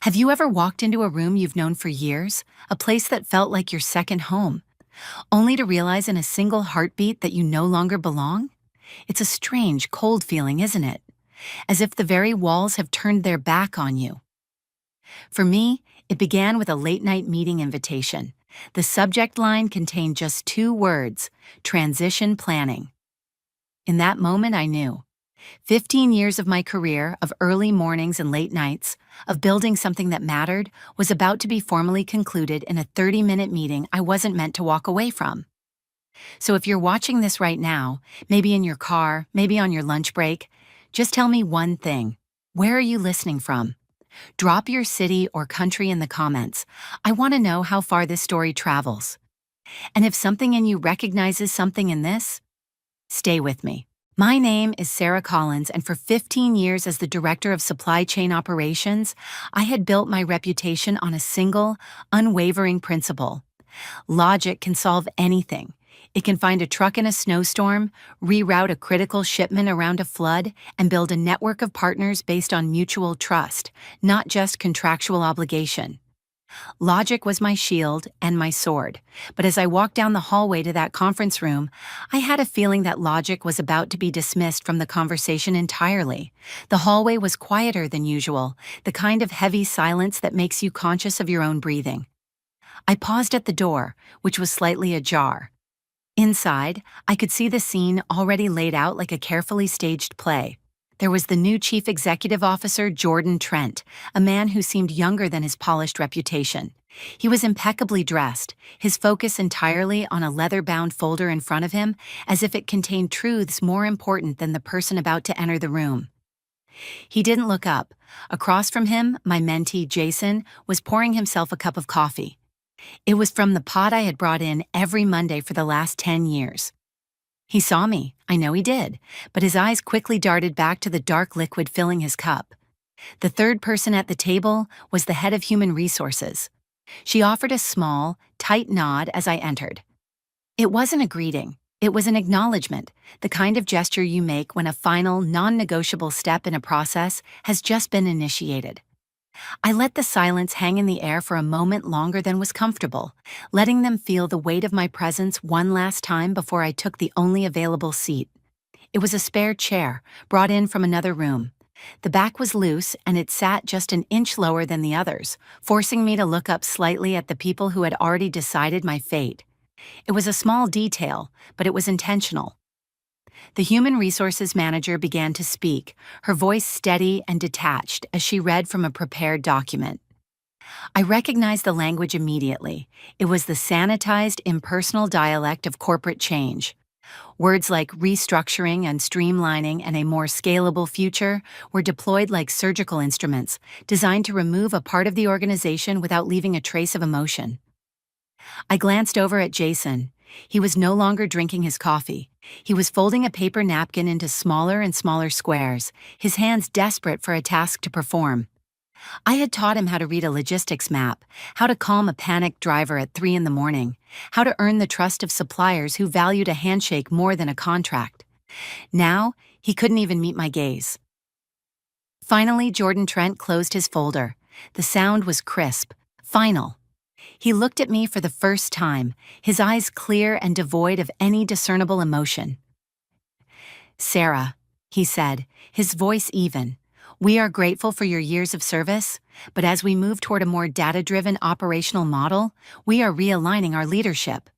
Have you ever walked into a room you've known for years, a place that felt like your second home, only to realize in a single heartbeat that you no longer belong? It's a strange, cold feeling, isn't it? As if the very walls have turned their back on you. For me, it began with a late-night meeting invitation. The subject line contained just 2 words: transition planning. In that moment, I knew. 15 years of my career, of early mornings and late nights, of building something that mattered, was about to be formally concluded in a 30-minute meeting I wasn't meant to walk away from. So if you're watching this right now, maybe in your car, maybe on your lunch break, just tell me one thing. Where are you listening from? Drop your city or country in the comments. I want to know how far this story travels. And if something in you recognizes something in this, stay with me. My name is Sarah Collins, and for 15 years as the Director of Supply Chain Operations, I had built my reputation on a single, unwavering principle. Logic can solve anything. It can find a truck in a snowstorm, reroute a critical shipment around a flood, and build a network of partners based on mutual trust, not just contractual obligation. Logic was my shield and my sword, but as I walked down the hallway to that conference room, I had a feeling that logic was about to be dismissed from the conversation entirely. The hallway was quieter than usual, the kind of heavy silence that makes you conscious of your own breathing. I paused at the door, which was slightly ajar. Inside, I could see the scene already laid out like a carefully staged play. There was the new Chief Executive Officer, Jordan Trent, a man who seemed younger than his polished reputation. He was impeccably dressed, his focus entirely on a leather-bound folder in front of him, as if it contained truths more important than the person about to enter the room. He didn't look up. Across from him, my mentee, Jason, was pouring himself a cup of coffee. It was from the pot I had brought in every Monday for the last 10 years. He saw me, I know he did, but his eyes quickly darted back to the dark liquid filling his cup. The third person at the table was the head of human resources. She offered a small, tight nod as I entered. It wasn't a greeting, it was an acknowledgement, the kind of gesture you make when a final, non-negotiable step in a process has just been initiated. I let the silence hang in the air for a moment longer than was comfortable, letting them feel the weight of my presence one last time before I took the only available seat. It was a spare chair, brought in from another room. The back was loose, and it sat just an inch lower than the others, forcing me to look up slightly at the people who had already decided my fate. It was a small detail, but it was intentional. The human resources manager began to speak, her voice steady and detached as she read from a prepared document. I recognized the language immediately. It was the sanitized, impersonal dialect of corporate change. Words like restructuring and streamlining and a more scalable future were deployed like surgical instruments, designed to remove a part of the organization without leaving a trace of emotion. I glanced over at Jason. He was no longer drinking his coffee. He was folding a paper napkin into smaller and smaller squares, his hands desperate for a task to perform. I had taught him how to read a logistics map, how to calm a panicked driver at 3 a.m, how to earn the trust of suppliers who valued a handshake more than a contract. Now, he couldn't even meet my gaze. Finally, Jordan Trent closed his folder. The sound was crisp, final. He looked at me for the first time, his eyes clear and devoid of any discernible emotion. "Sarah," he said, his voice even, "we are grateful for your years of service, but as we move toward a more data-driven operational model, we are realigning our leadership."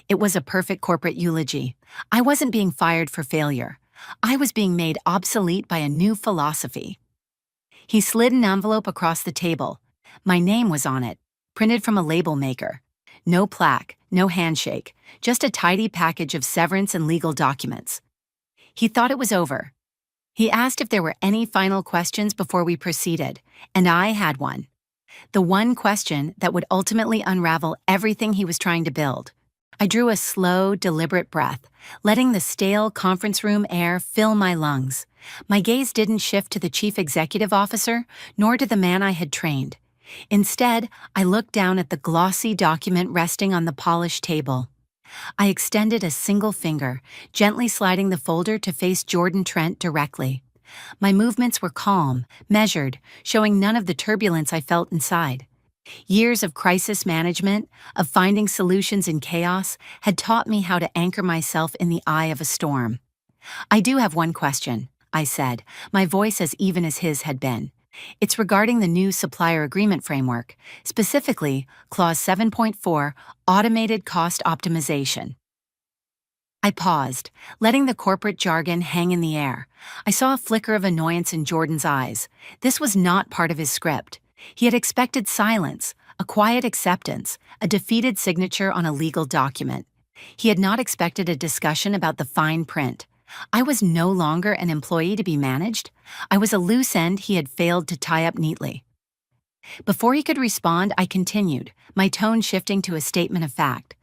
It was a perfect corporate eulogy. I wasn't being fired for failure. I was being made obsolete by a new philosophy. He slid an envelope across the table. My name was on it, printed from a label maker. No plaque, no handshake, just a tidy package of severance and legal documents. He thought it was over. He asked if there were any final questions before we proceeded, and I had one. The one question that would ultimately unravel everything he was trying to build. I drew a slow, deliberate breath, letting the stale conference room air fill my lungs. My gaze didn't shift to the chief executive officer, nor to the man I had trained. Instead, I looked down at the glossy document resting on the polished table. I extended a single finger, gently sliding the folder to face Jordan Trent directly. My movements were calm, measured, showing none of the turbulence I felt inside. Years of crisis management, of finding solutions in chaos, had taught me how to anchor myself in the eye of a storm. "I do have one question," I said, my voice as even as his had been. "It's regarding the new supplier agreement framework, specifically Clause 7.4, Automated Cost Optimization." I paused, letting the corporate jargon hang in the air. I saw a flicker of annoyance in Jordan's eyes. This was not part of his script. He had expected silence, a quiet acceptance, a defeated signature on a legal document. He had not expected a discussion about the fine print. I was no longer an employee to be managed. I was a loose end he had failed to tie up neatly. Before he could respond, I continued, my tone shifting to a statement of fact.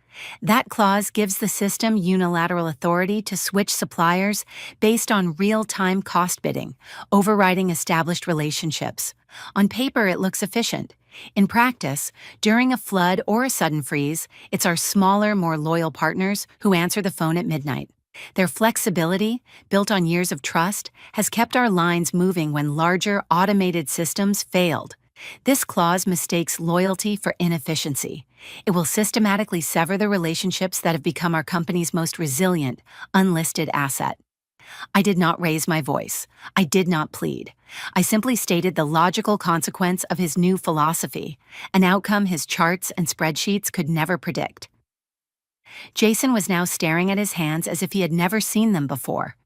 That clause gives the system unilateral authority to switch suppliers based on real-time cost bidding, overriding established relationships. On paper, it looks efficient. In practice, during a flood or a sudden freeze, it's our smaller, more loyal partners who answer the phone at midnight. Their flexibility, built on years of trust, has kept our lines moving when larger, automated systems failed. This clause mistakes loyalty for inefficiency. It will systematically sever the relationships that have become our company's most resilient, unlisted asset. I did not raise my voice. I did not plead. I simply stated the logical consequence of his new philosophy, an outcome his charts and spreadsheets could never predict. Jason was now staring at his hands as if he had never seen them before.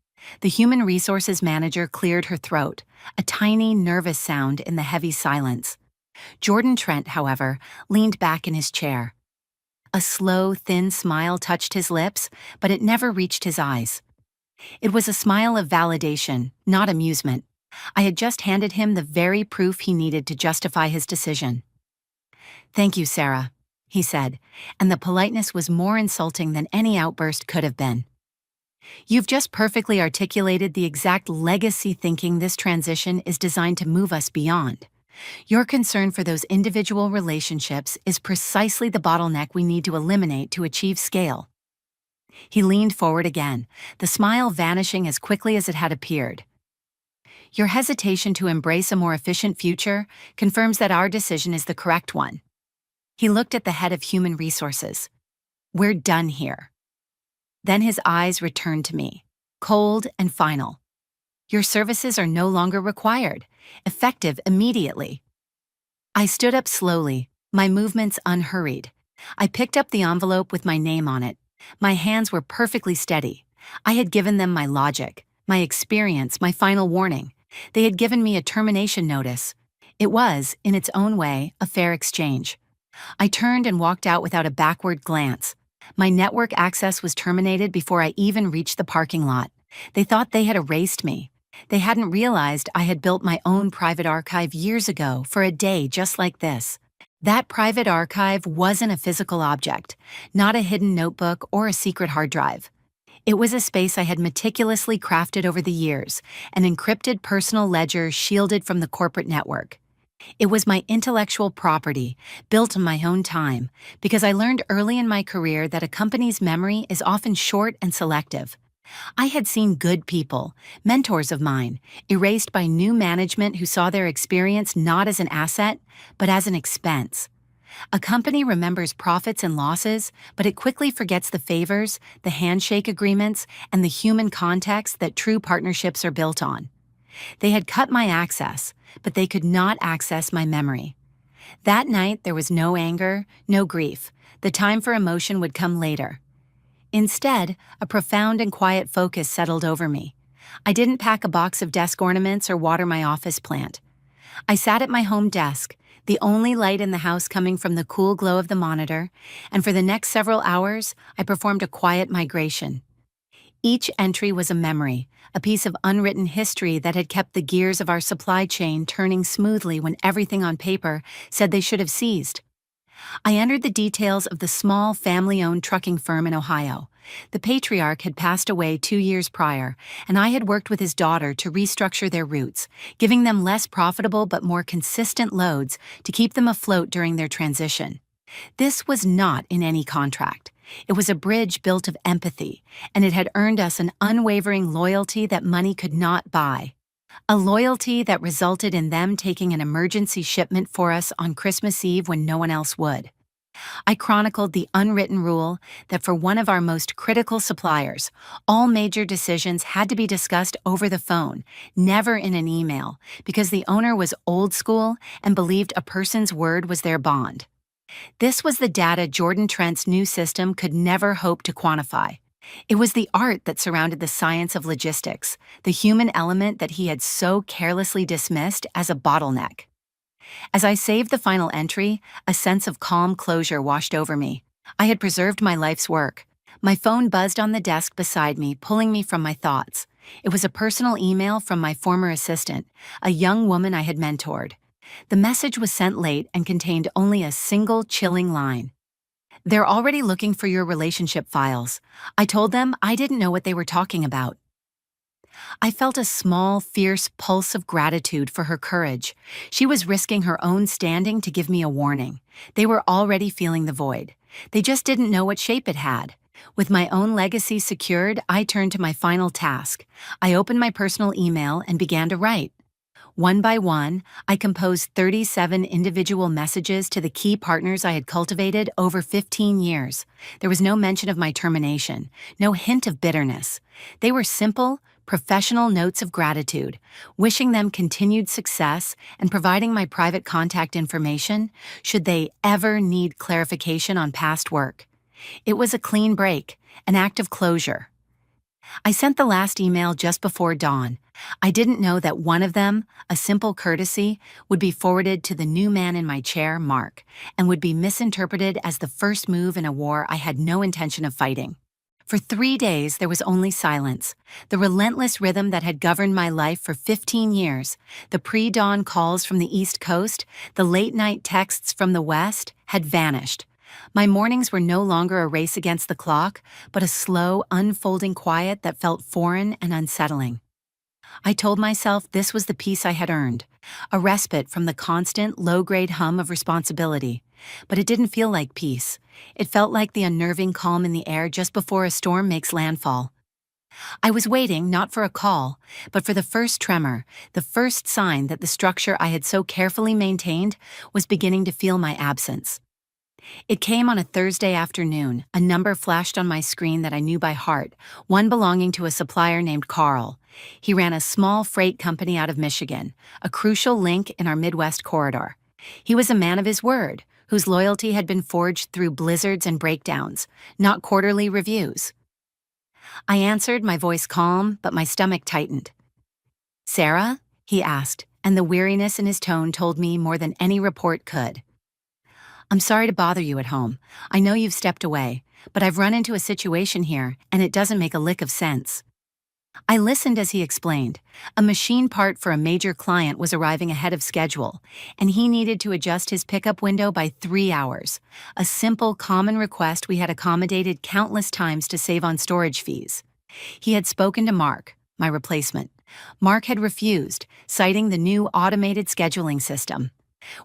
The human resources manager cleared her throat, a tiny, nervous sound in the heavy silence. Jordan Trent, however, leaned back in his chair. A slow, thin smile touched his lips, but it never reached his eyes. It was a smile of validation, not amusement. I had just handed him the very proof he needed to justify his decision. "Thank you, Sarah," he said, and the politeness was more insulting than any outburst could have been. "You've just perfectly articulated the exact legacy thinking this transition is designed to move us beyond. Your concern for those individual relationships is precisely the bottleneck we need to eliminate to achieve scale." He leaned forward again, the smile vanishing as quickly as it had appeared. "Your hesitation to embrace a more efficient future confirms that our decision is the correct one." He looked at the head of human resources. "We're done here." Then his eyes returned to me, cold and final. "Your services are no longer required, effective immediately." I stood up slowly, my movements unhurried. I picked up the envelope with my name on it. My hands were perfectly steady. I had given them my logic, my experience, my final warning. They had given me a termination notice. It was, in its own way, a fair exchange. I turned and walked out without a backward glance. My network access was terminated before I even reached the parking lot. They thought they had erased me. They hadn't realized I had built my own private archive years ago for a day just like this. That private archive wasn't a physical object, not a hidden notebook or a secret hard drive. It was a space I had meticulously crafted over the years, an encrypted personal ledger shielded from the corporate network. It was my intellectual property, built on my own time, because I learned early in my career that a company's memory is often short and selective. I had seen good people, mentors of mine, erased by new management who saw their experience not as an asset, but as an expense. A company remembers profits and losses, but it quickly forgets the favors, the handshake agreements, and the human context that true partnerships are built on. They had cut my access, but they could not access my memory. That night, there was no anger, no grief. The time for emotion would come later. Instead, a profound and quiet focus settled over me. I didn't pack a box of desk ornaments or water my office plant. I sat at my home desk, the only light in the house coming from the cool glow of the monitor, and for the next several hours, I performed a quiet migration. Each entry was a memory, a piece of unwritten history that had kept the gears of our supply chain turning smoothly when everything on paper said they should have ceased. I entered the details of the small family-owned trucking firm in Ohio. The patriarch had passed away 2 years prior, and I had worked with his daughter to restructure their routes, giving them less profitable but more consistent loads to keep them afloat during their transition. This was not in any contract. It was a bridge built of empathy, and it had earned us an unwavering loyalty that money could not buy. A loyalty that resulted in them taking an emergency shipment for us on Christmas Eve when no one else would. I chronicled the unwritten rule that for one of our most critical suppliers, all major decisions had to be discussed over the phone, never in an email, because the owner was old school and believed a person's word was their bond. This was the data Jordan Trent's new system could never hope to quantify. It was the art that surrounded the science of logistics, the human element that he had so carelessly dismissed as a bottleneck. As I saved the final entry, a sense of calm closure washed over me. I had preserved my life's work. My phone buzzed on the desk beside me, pulling me from my thoughts. It was a personal email from my former assistant, a young woman I had mentored. The message was sent late and contained only a single chilling line. "They're already looking for your relationship files. I told them I didn't know what they were talking about." I felt a small, fierce pulse of gratitude for her courage. She was risking her own standing to give me a warning. They were already feeling the void. They just didn't know what shape it had. With my own legacy secured, I turned to my final task. I opened my personal email and began to write. One by one, I composed 37 individual messages to the key partners I had cultivated over 15 years. There was no mention of my termination, no hint of bitterness. They were simple, professional notes of gratitude, wishing them continued success and providing my private contact information should they ever need clarification on past work. It was a clean break, an act of closure. I sent the last email just before dawn. I didn't know that one of them, a simple courtesy, would be forwarded to the new man in my chair, Mark, and would be misinterpreted as the first move in a war I had no intention of fighting. For 3 days, there was only silence. The relentless rhythm that had governed my life for 15 years, the pre-dawn calls from the East Coast, the late-night texts from the West, had vanished. My mornings were no longer a race against the clock, but a slow, unfolding quiet that felt foreign and unsettling. I told myself this was the peace I had earned, a respite from the constant, low-grade hum of responsibility. But it didn't feel like peace. It felt like the unnerving calm in the air just before a storm makes landfall. I was waiting not for a call, but for the first tremor, the first sign that the structure I had so carefully maintained was beginning to feel my absence. It came on a Thursday afternoon. A number flashed on my screen that I knew by heart, one belonging to a supplier named Carl. He ran a small freight company out of Michigan, a crucial link in our Midwest corridor. He was a man of his word, whose loyalty had been forged through blizzards and breakdowns, not quarterly reviews. I answered, my voice calm, but my stomach tightened. "Sarah?" he asked, and the weariness in his tone told me more than any report could. "I'm sorry to bother you at home. I know you've stepped away, but I've run into a situation here, and it doesn't make a lick of sense." I listened as he explained. A machine part for a major client was arriving ahead of schedule, and he needed to adjust his pickup window by 3 hours. A simple, common request we had accommodated countless times to save on storage fees. He had spoken to Mark, my replacement. Mark had refused, citing the new automated scheduling system.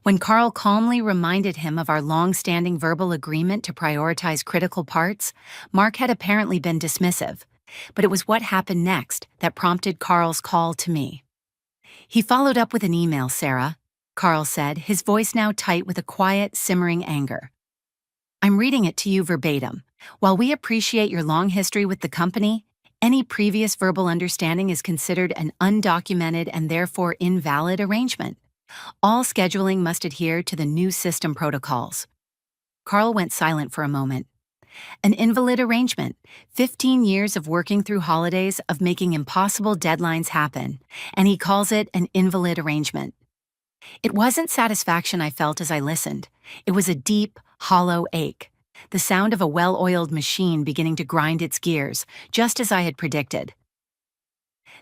When Carl calmly reminded him of our long-standing verbal agreement to prioritize critical parts, Mark had apparently been dismissive. But it was what happened next that prompted Carl's call to me. "He followed up with an email, Sarah," Carl said, his voice now tight with a quiet, simmering anger. "I'm reading it to you verbatim. While we appreciate your long history with the company, any previous verbal understanding is considered an undocumented and therefore invalid arrangement. All scheduling must adhere to the new system protocols." Carl went silent for a moment. "An invalid arrangement, 15 years of working through holidays, of making impossible deadlines happen, and he calls it an invalid arrangement." It wasn't satisfaction I felt as I listened. It was a deep, hollow ache, the sound of a well-oiled machine beginning to grind its gears, just as I had predicted.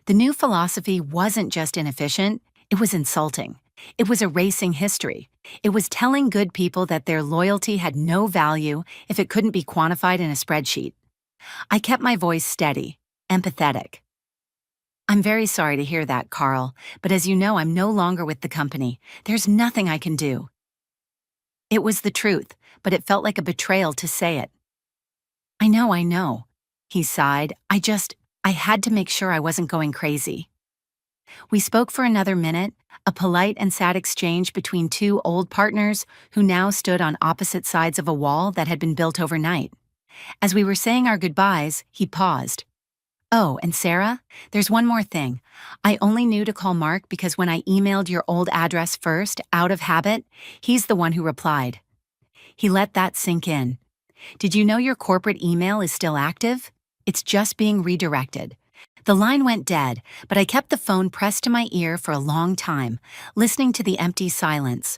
The new philosophy wasn't just inefficient, it was insulting. It was erasing history. It was telling good people that their loyalty had no value if it couldn't be quantified in a spreadsheet. I kept my voice steady, empathetic. "I'm very sorry to hear that, Carl, but as you know, I'm no longer with the company. There's nothing I can do." It was the truth, but it felt like a betrayal to say it. I know," he sighed. I had to make sure I wasn't going crazy." We spoke for another minute, a polite and sad exchange between two old partners who now stood on opposite sides of a wall that had been built overnight. As we were saying our goodbyes, he paused. "Oh, and Sarah, there's one more thing. I only knew to call Mark because when I emailed your old address first, out of habit, he's the one who replied." He let that sink in. "Did you know your corporate email is still active? It's just being redirected." The line went dead, but I kept the phone pressed to my ear for a long time, listening to the empty silence.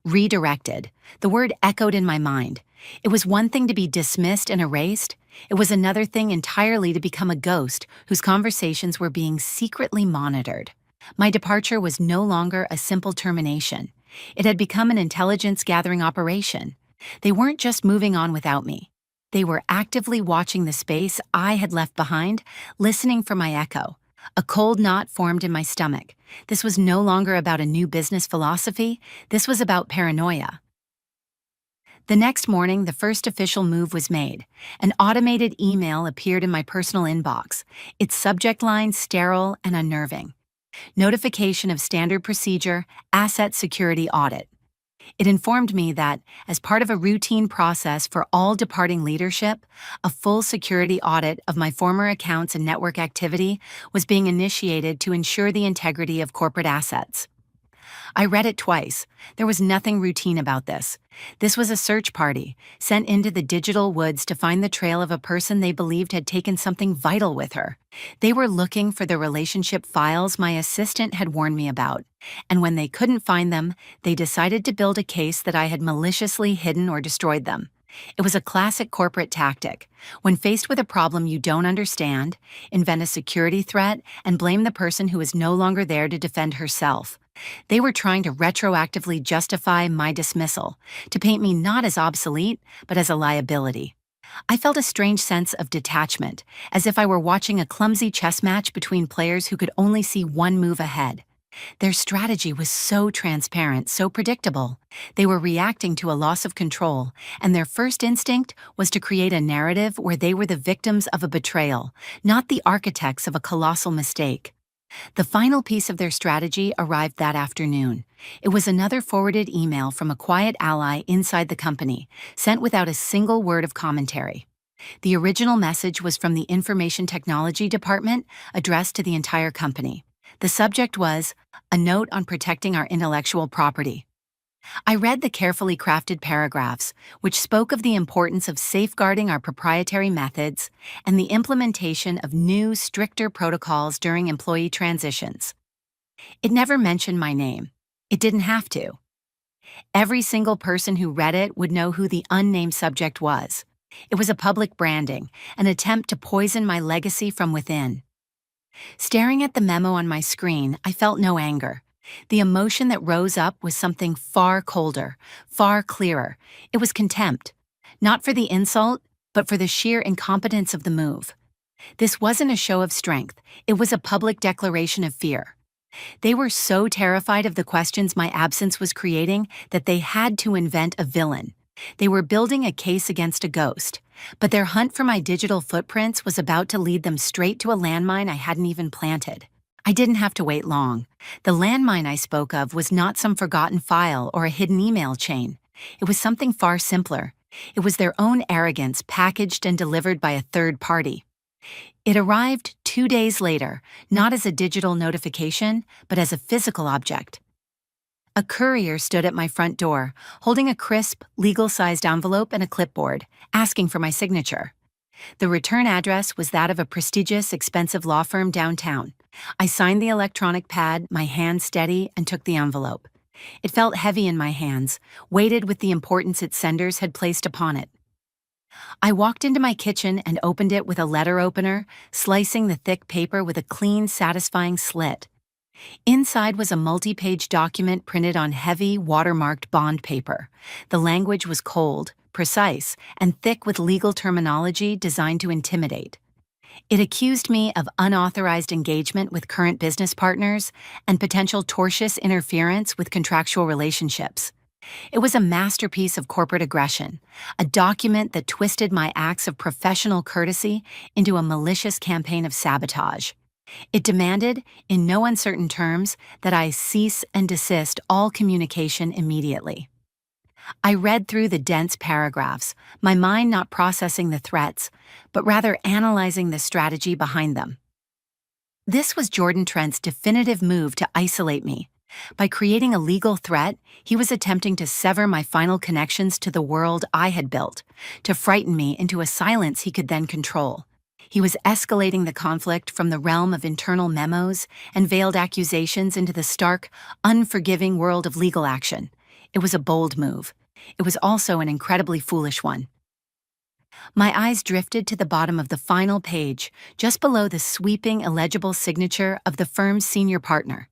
Redirected. The word echoed in my mind. It was one thing to be dismissed and erased. It was another thing entirely to become a ghost whose conversations were being secretly monitored. My departure was no longer a simple termination. It had become an intelligence-gathering operation. They weren't just moving on without me. They were actively watching the space I had left behind, listening for my echo. A cold knot formed in my stomach. This was no longer about a new business philosophy. This was about paranoia. The next morning, the first official move was made. An automated email appeared in my personal inbox, its subject line sterile and unnerving. Notification of standard procedure, asset security audit. It informed me that, as part of a routine process for all departing leadership, a full security audit of my former accounts and network activity was being initiated to ensure the integrity of corporate assets. I read it twice. There was nothing routine about this. This was a search party, sent into the digital woods to find the trail of a person they believed had taken something vital with her. They were looking for the relationship files my assistant had warned me about, and when they couldn't find them, they decided to build a case that I had maliciously hidden or destroyed them. It was a classic corporate tactic. When faced with a problem you don't understand, invent a security threat and blame the person who is no longer there to defend herself. They were trying to retroactively justify my dismissal, to paint me not as obsolete, but as a liability. I felt a strange sense of detachment, as if I were watching a clumsy chess match between players who could only see one move ahead. Their strategy was so transparent, so predictable. They were reacting to a loss of control, and their first instinct was to create a narrative where they were the victims of a betrayal, not the architects of a colossal mistake. The final piece of their strategy arrived that afternoon. It was another forwarded email from a quiet ally inside the company, sent without a single word of commentary. The original message was from the Information Technology Department, addressed to the entire company. The subject was, "A note on protecting our intellectual property." I read the carefully crafted paragraphs, which spoke of the importance of safeguarding our proprietary methods and the implementation of new, stricter protocols during employee transitions. It never mentioned my name. It didn't have to. Every single person who read it would know who the unnamed subject was. It was a public branding, an attempt to poison my legacy from within. Staring at the memo on my screen, I felt no anger. The emotion that rose up was something far colder, far clearer. It was contempt. Not for the insult, but for the sheer incompetence of the move. This wasn't a show of strength. It was a public declaration of fear. They were so terrified of the questions my absence was creating that they had to invent a villain. They were building a case against a ghost, but their hunt for my digital footprints was about to lead them straight to a landmine I hadn't even planted. I didn't have to wait long. The landmine I spoke of was not some forgotten file or a hidden email chain. It was something far simpler. It was their own arrogance packaged and delivered by a third party. It arrived 2 days later, not as a digital notification, but as a physical object. A courier stood at my front door, holding a crisp, legal-sized envelope and a clipboard, asking for my signature. The return address was that of a prestigious, expensive law firm downtown. I signed the electronic pad, my hand steady, and took the envelope. It felt heavy in my hands, weighted with the importance its senders had placed upon it. I walked into my kitchen and opened it with a letter opener, slicing the thick paper with a clean, satisfying slit. Inside was a multi-page document printed on heavy, watermarked bond paper. The language was cold, precise, and thick with legal terminology designed to intimidate. It accused me of unauthorized engagement with current business partners and potential tortious interference with contractual relationships. It was a masterpiece of corporate aggression, a document that twisted my acts of professional courtesy into a malicious campaign of sabotage. It demanded, in no uncertain terms, that I cease and desist all communication immediately. I read through the dense paragraphs, my mind not processing the threats, but rather analyzing the strategy behind them. This was Jordan Trent's definitive move to isolate me. By creating a legal threat, he was attempting to sever my final connections to the world I had built, to frighten me into a silence he could then control. He was escalating the conflict from the realm of internal memos and veiled accusations into the stark, unforgiving world of legal action. It was a bold move. It was also an incredibly foolish one. My eyes drifted to the bottom of the final page, just below the sweeping, illegible signature of the firm's senior partner.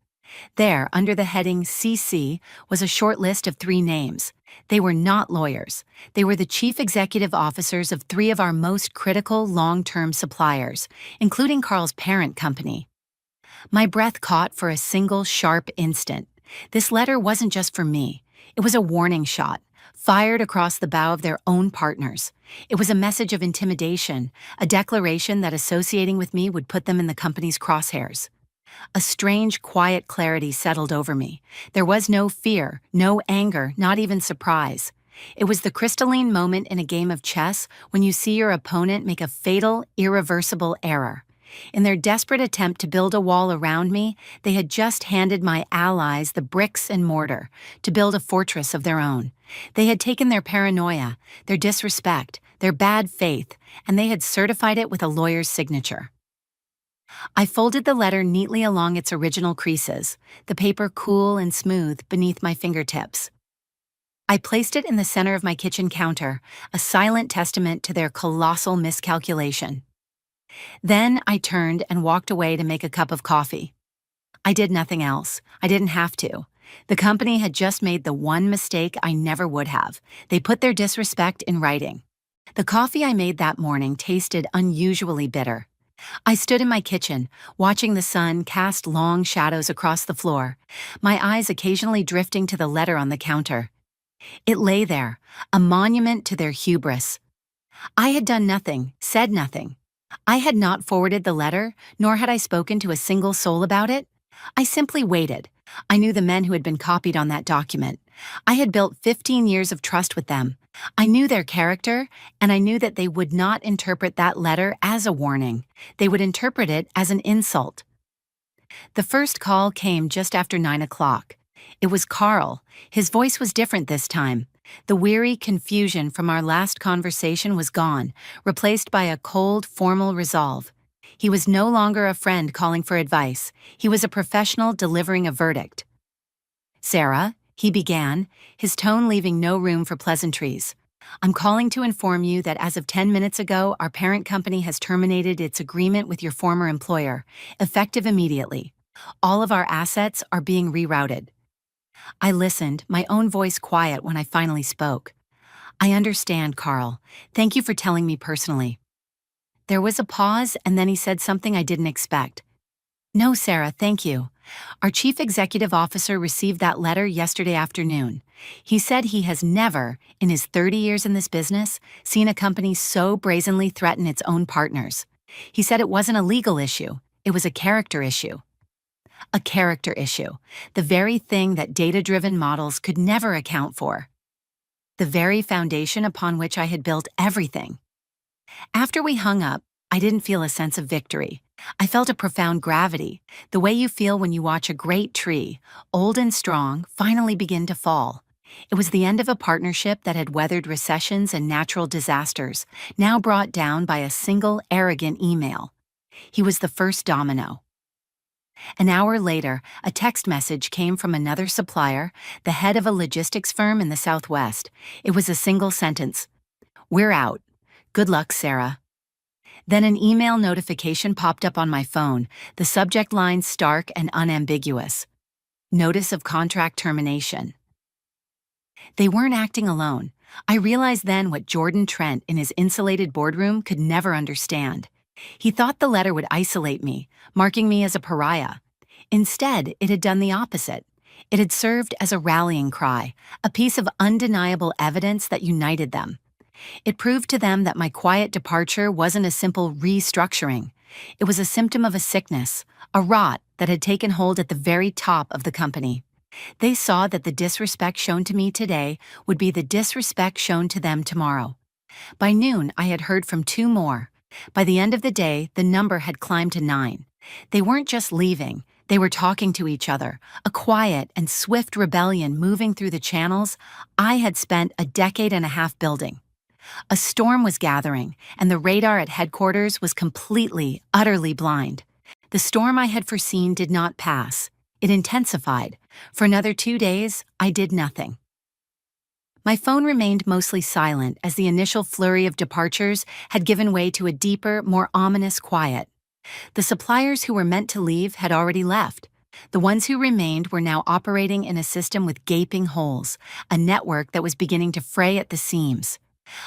There, under the heading CC, was a short list of 3 names. They were not lawyers. They were the chief executive officers of 3 of our most critical long-term suppliers, including Carl's parent company. My breath caught for a single sharp instant. This letter wasn't just for me. It was a warning shot, fired across the bow of their own partners. It was a message of intimidation, a declaration that associating with me would put them in the company's crosshairs. A strange, quiet clarity settled over me. There was no fear, no anger, not even surprise. It was the crystalline moment in a game of chess when you see your opponent make a fatal, irreversible error. In their desperate attempt to build a wall around me, they had just handed my allies the bricks and mortar to build a fortress of their own. They had taken their paranoia, their disrespect, their bad faith, and they had certified it with a lawyer's signature. I folded the letter neatly along its original creases, the paper cool and smooth beneath my fingertips. I placed it in the center of my kitchen counter, a silent testament to their colossal miscalculation. Then I turned and walked away to make a cup of coffee. I did nothing else. I didn't have to. The company had just made the one mistake I never would have. They put their disrespect in writing. The coffee I made that morning tasted unusually bitter. I stood in my kitchen, watching the sun cast long shadows across the floor, my eyes occasionally drifting to the letter on the counter. It lay there, a monument to their hubris. I had done nothing, said nothing. I had not forwarded the letter, nor had I spoken to a single soul about it. I simply waited. I knew the men who had been copied on that document. I had built 15 years of trust with them. I knew their character, and I knew that they would not interpret that letter as a warning. They would interpret it as an insult. The first call came just after 9 o'clock. It was Carl. His voice was different this time. The weary confusion from our last conversation was gone, replaced by a cold, formal resolve. He was no longer a friend calling for advice. He was a professional delivering a verdict. "Sarah," he began, his tone leaving no room for pleasantries. "I'm calling to inform you that as of 10 minutes ago, our parent company has terminated its agreement with your former employer, effective immediately. All of our assets are being rerouted." I listened, my own voice quiet when I finally spoke. "I understand, Carl. Thank you for telling me personally." There was a pause, and then he said something I didn't expect. "No, Sarah, thank you. Our chief executive officer received that letter yesterday afternoon. He said he has never, in his 30 years in this business, seen a company so brazenly threaten its own partners. He said it wasn't a legal issue, it was a character issue." A character issue, the very thing that data-driven models could never account for. The very foundation upon which I had built everything. After we hung up, I didn't feel a sense of victory. I felt a profound gravity, the way you feel when you watch a great tree, old and strong, finally begin to fall. It was the end of a partnership that had weathered recessions and natural disasters, now brought down by a single arrogant email. He was the first domino. An hour later, a text message came from another supplier, the head of a logistics firm in the Southwest. It was a single sentence. "We're out. Good luck, Sarah." Then an email notification popped up on my phone, the subject line stark and unambiguous. "Notice of contract termination." They weren't acting alone. I realized then what Jordan Trent in his insulated boardroom could never understand. He thought the letter would isolate me, marking me as a pariah. Instead, it had done the opposite. It had served as a rallying cry, a piece of undeniable evidence that united them. It proved to them that my quiet departure wasn't a simple restructuring. It was a symptom of a sickness, a rot that had taken hold at the very top of the company. They saw that the disrespect shown to me today would be the disrespect shown to them tomorrow. By noon, I had heard from 2 more. By the end of the day, the number had climbed to 9. They weren't just leaving, they were talking to each other, a quiet and swift rebellion moving through the channels I had spent a decade and a half building. A storm was gathering, and the radar at headquarters was completely, utterly blind. The storm I had foreseen did not pass. It intensified. For another 2 days, I did nothing. My phone remained mostly silent as the initial flurry of departures had given way to a deeper, more ominous quiet. The suppliers who were meant to leave had already left. The ones who remained were now operating in a system with gaping holes, a network that was beginning to fray at the seams.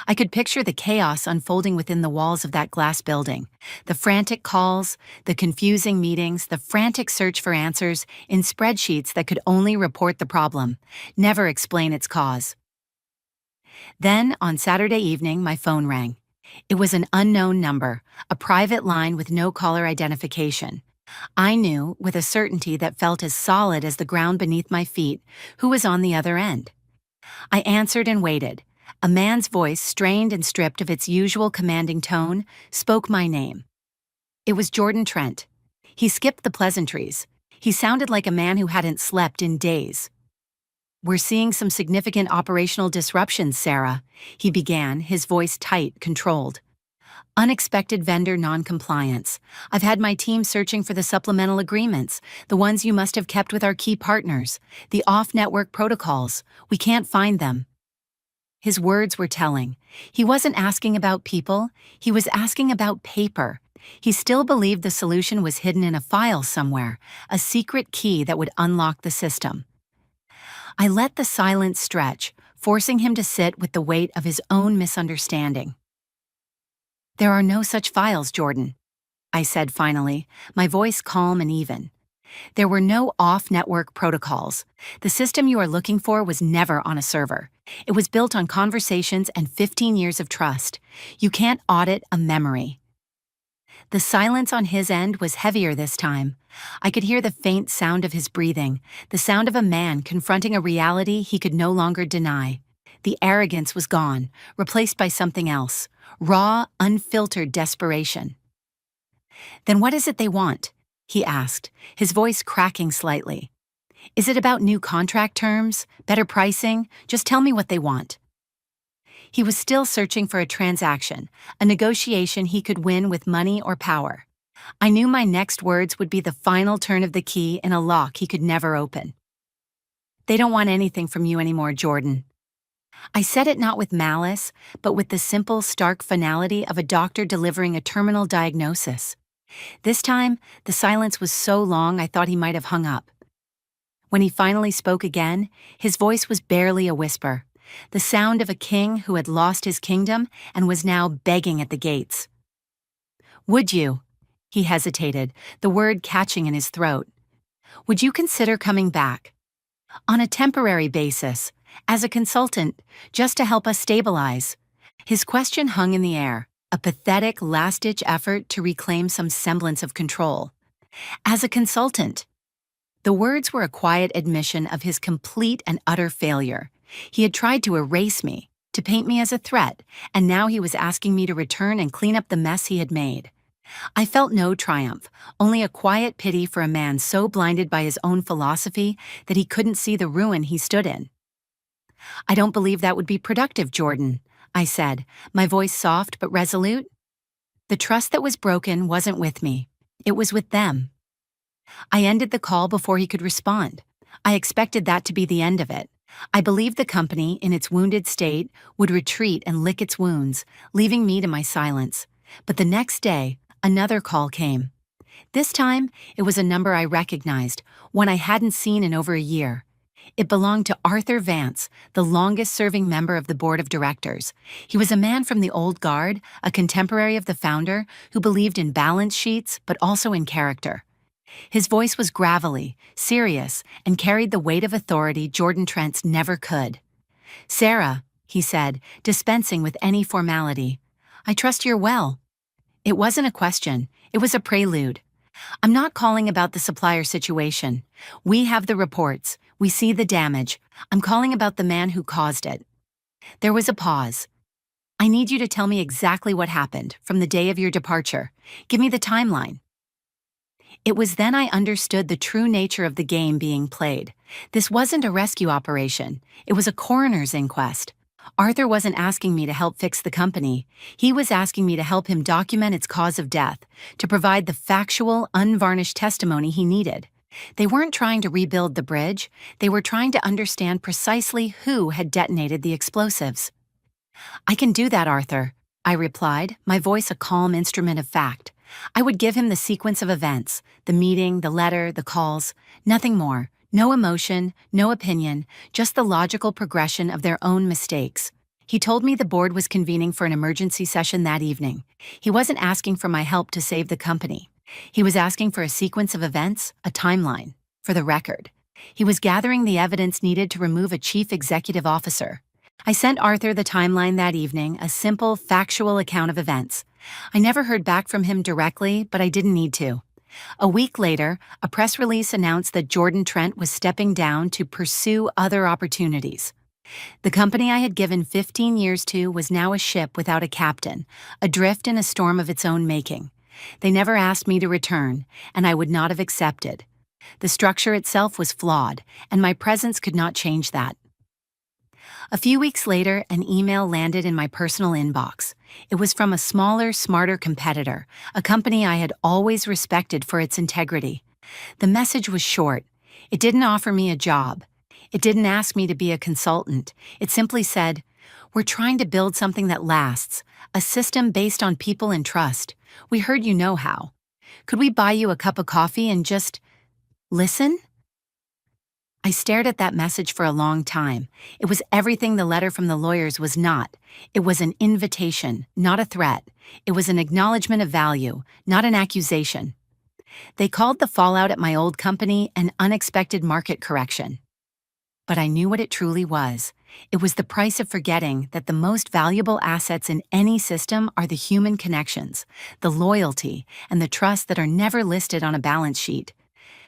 I could picture the chaos unfolding within the walls of that glass building. The frantic calls, the confusing meetings, the frantic search for answers in spreadsheets that could only report the problem, never explain its cause. Then, on Saturday evening, my phone rang. It was an unknown number, a private line with no caller identification. I knew, with a certainty that felt as solid as the ground beneath my feet, who was on the other end. I answered and waited. A man's voice, strained and stripped of its usual commanding tone, spoke my name. It was Jordan Trent. He skipped the pleasantries. He sounded like a man who hadn't slept in days. "We're seeing some significant operational disruptions, Sarah," he began, his voice tight, controlled. "Unexpected vendor non-compliance. I've had my team searching for the supplemental agreements, the ones you must have kept with our key partners, the off-network protocols. We can't find them." His words were telling. He wasn't asking about people, he was asking about paper. He still believed the solution was hidden in a file somewhere, a secret key that would unlock the system. I let the silence stretch, forcing him to sit with the weight of his own misunderstanding. "There are no such files, Jordan," I said finally, my voice calm and even. "There were no off-network protocols. The system you are looking for was never on a server. It was built on conversations and 15 years of trust. You can't audit a memory." The silence on his end was heavier this time. I could hear the faint sound of his breathing, the sound of a man confronting a reality he could no longer deny. The arrogance was gone, replaced by something else, raw, unfiltered desperation. "Then what is it they want?" he asked, his voice cracking slightly. "Is it about new contract terms, better pricing? Just tell me what they want." He was still searching for a transaction, a negotiation he could win with money or power. I knew my next words would be the final turn of the key in a lock he could never open. "They don't want anything from you anymore, Jordan." I said it not with malice, but with the simple, stark finality of a doctor delivering a terminal diagnosis. This time, the silence was so long I thought he might have hung up. When he finally spoke again, his voice was barely a whisper, the sound of a king who had lost his kingdom and was now begging at the gates. "Would you?" He hesitated, the word catching in his throat. "Would you consider coming back? On a temporary basis, as a consultant, just to help us stabilize?" His question hung in the air, a pathetic last-ditch effort to reclaim some semblance of control. "As a consultant." The words were a quiet admission of his complete and utter failure. He had tried to erase me, to paint me as a threat, and now he was asking me to return and clean up the mess he had made. I felt no triumph, only a quiet pity for a man so blinded by his own philosophy that he couldn't see the ruin he stood in. "I don't believe that would be productive, Jordan," I said, my voice soft but resolute. The trust that was broken wasn't with me. It was with them. I ended the call before he could respond. I expected that to be the end of it. I believed the company, in its wounded state, would retreat and lick its wounds, leaving me to my silence. But the next day, another call came. This time, it was a number I recognized, one I hadn't seen in over a year. It belonged to Arthur Vance, the longest-serving member of the board of directors. He was a man from the old guard, a contemporary of the founder, who believed in balance sheets but also in character. His voice was gravelly, serious, and carried the weight of authority Jordan Trent's never could. "Sarah," he said, dispensing with any formality, "I trust you're well." It wasn't a question, it was a prelude. I'm not calling about the supplier situation. We have the reports, we see the damage. I'm calling about the man who caused it. There was a pause. I need you to tell me exactly what happened from the day of your departure. Give me the timeline. It was then I understood the true nature of the game being played. This wasn't a rescue operation. It was a coroner's inquest. Arthur wasn't asking me to help fix the company. He was asking me to help him document its cause of death, to provide the factual, unvarnished testimony he needed. They weren't trying to rebuild the bridge. They were trying to understand precisely who had detonated the explosives. I can do that, Arthur, I replied, my voice a calm instrument of fact. I would give him the sequence of events, the meeting, the letter, the calls, nothing more. No emotion, no opinion, just the logical progression of their own mistakes. He told me the board was convening for an emergency session that evening. He wasn't asking for my help to save the company. He was asking for a sequence of events, a timeline, for the record. He was gathering the evidence needed to remove a chief executive officer. I sent Arthur the timeline that evening, a simple, factual account of events. I never heard back from him directly, but I didn't need to. A week later, a press release announced that Jordan Trent was stepping down to pursue other opportunities. The company I had given 15 years to was now a ship without a captain, adrift in a storm of its own making. They never asked me to return, and I would not have accepted. The structure itself was flawed, and my presence could not change that. A few weeks later, an email landed in my personal inbox. It was from a smaller, smarter competitor, a company I had always respected for its integrity. The message was short. It didn't offer me a job. It didn't ask me to be a consultant. It simply said, "We're trying to build something that lasts, a system based on people and trust. We heard you know how. Could we buy you a cup of coffee and just listen?" I stared at that message for a long time. It was everything the letter from the lawyers was not. It was an invitation, not a threat. It was an acknowledgement of value, not an accusation. They called the fallout at my old company an unexpected market correction. But I knew what it truly was. It was the price of forgetting that the most valuable assets in any system are the human connections, the loyalty, and the trust that are never listed on a balance sheet.